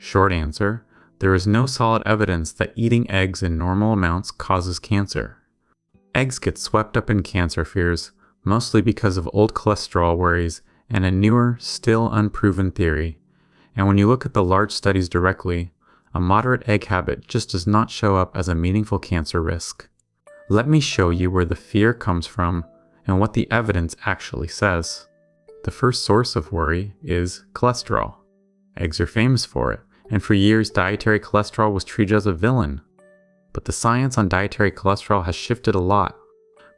Short answer, there is no solid evidence that eating eggs in normal amounts causes cancer. Eggs get swept up in cancer fears, mostly because of old cholesterol worries and a newer, still unproven theory. And when you look at the large studies directly, a moderate egg habit just does not show up as a meaningful cancer risk. Let me show you where the fear comes from and what the evidence actually says. The first source of worry is cholesterol. Eggs are famous for it, and for years dietary cholesterol was treated as a villain. But the science on dietary cholesterol has shifted a lot.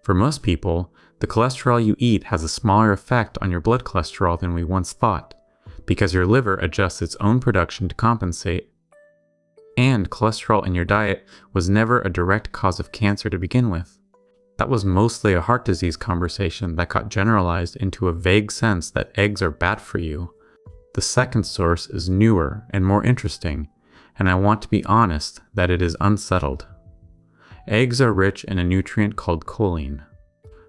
For most people, the cholesterol you eat has a smaller effect on your blood cholesterol than we once thought, because your liver adjusts its own production to compensate. And cholesterol in your diet was never a direct cause of cancer to begin with. That was mostly a heart disease conversation that got generalized into a vague sense that eggs are bad for you. The second source is newer and more interesting, and I want to be honest that it is unsettled. Eggs are rich in a nutrient called choline.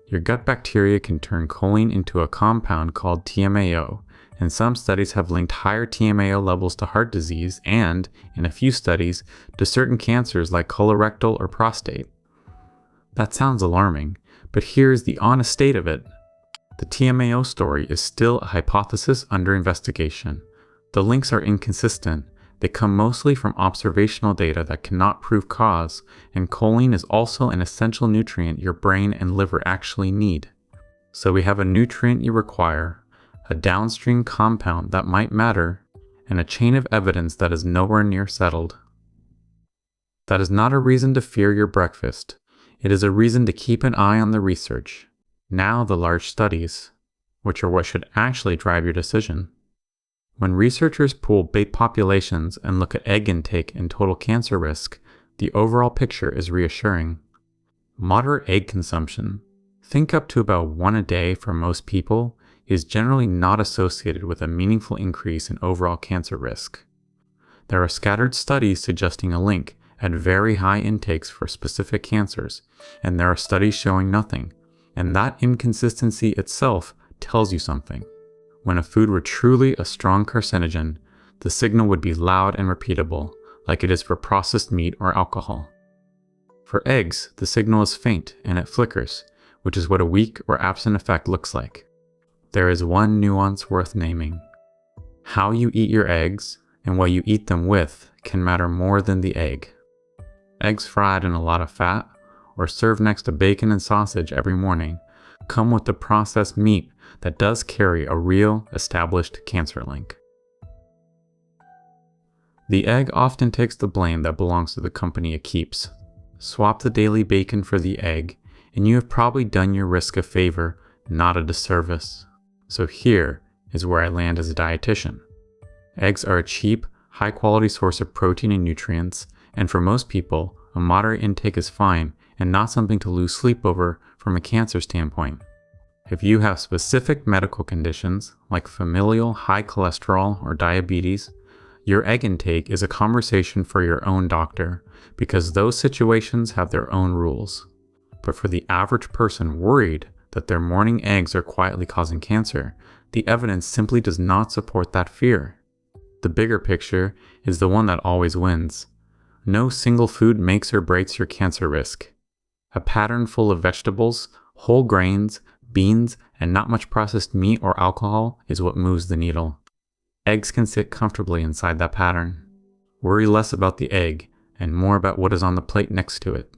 Your gut bacteria can turn choline into a compound called TMAO, and some studies have linked higher TMAO levels to heart disease and, in a few studies, to certain cancers like colorectal or prostate. That sounds alarming, but here's the honest state of it. The TMAO story is still a hypothesis under investigation. The links are inconsistent. They come mostly from observational data that cannot prove cause, and choline is also an essential nutrient your brain and liver actually need. So we have a nutrient you require, a downstream compound that might matter, and a chain of evidence that is nowhere near settled. That is not a reason to fear your breakfast. It is a reason to keep an eye on the research. Now the large studies, which are what should actually drive your decision. When researchers pool big populations and look at egg intake and total cancer risk, the overall picture is reassuring. Moderate egg consumption, think up to about 1 a day for most people, is generally not associated with a meaningful increase in overall cancer risk. There are scattered studies suggesting a link at very high intakes for specific cancers, and there are studies showing nothing, and that inconsistency itself tells you something. When a food were truly a strong carcinogen, the signal would be loud and repeatable, like it is for processed meat or alcohol. For eggs, the signal is faint and it flickers, which is what a weak or absent effect looks like. There is one nuance worth naming. How you eat your eggs and what you eat them with can matter more than the egg. Eggs fried in a lot of fat, or served next to bacon and sausage every morning, come with the processed meat that does carry a real, established cancer link. The egg often takes the blame that belongs to the company it keeps. Swap the daily bacon for the egg, and you have probably done your risk a favor, not a disservice. So here is where I land as a dietitian. Eggs are a cheap, high-quality source of protein and nutrients, and for most people, a moderate intake is fine and not something to lose sleep over from a cancer standpoint. If you have specific medical conditions, like familial high cholesterol or diabetes, your egg intake is a conversation for your own doctor, because those situations have their own rules. But for the average person worried that their morning eggs are quietly causing cancer, the evidence simply does not support that fear. The bigger picture is the one that always wins. No single food makes or breaks your cancer risk. A pattern full of vegetables, whole grains, beans, and not much processed meat or alcohol is what moves the needle. Eggs can sit comfortably inside that pattern. Worry less about the egg and more about what is on the plate next to it.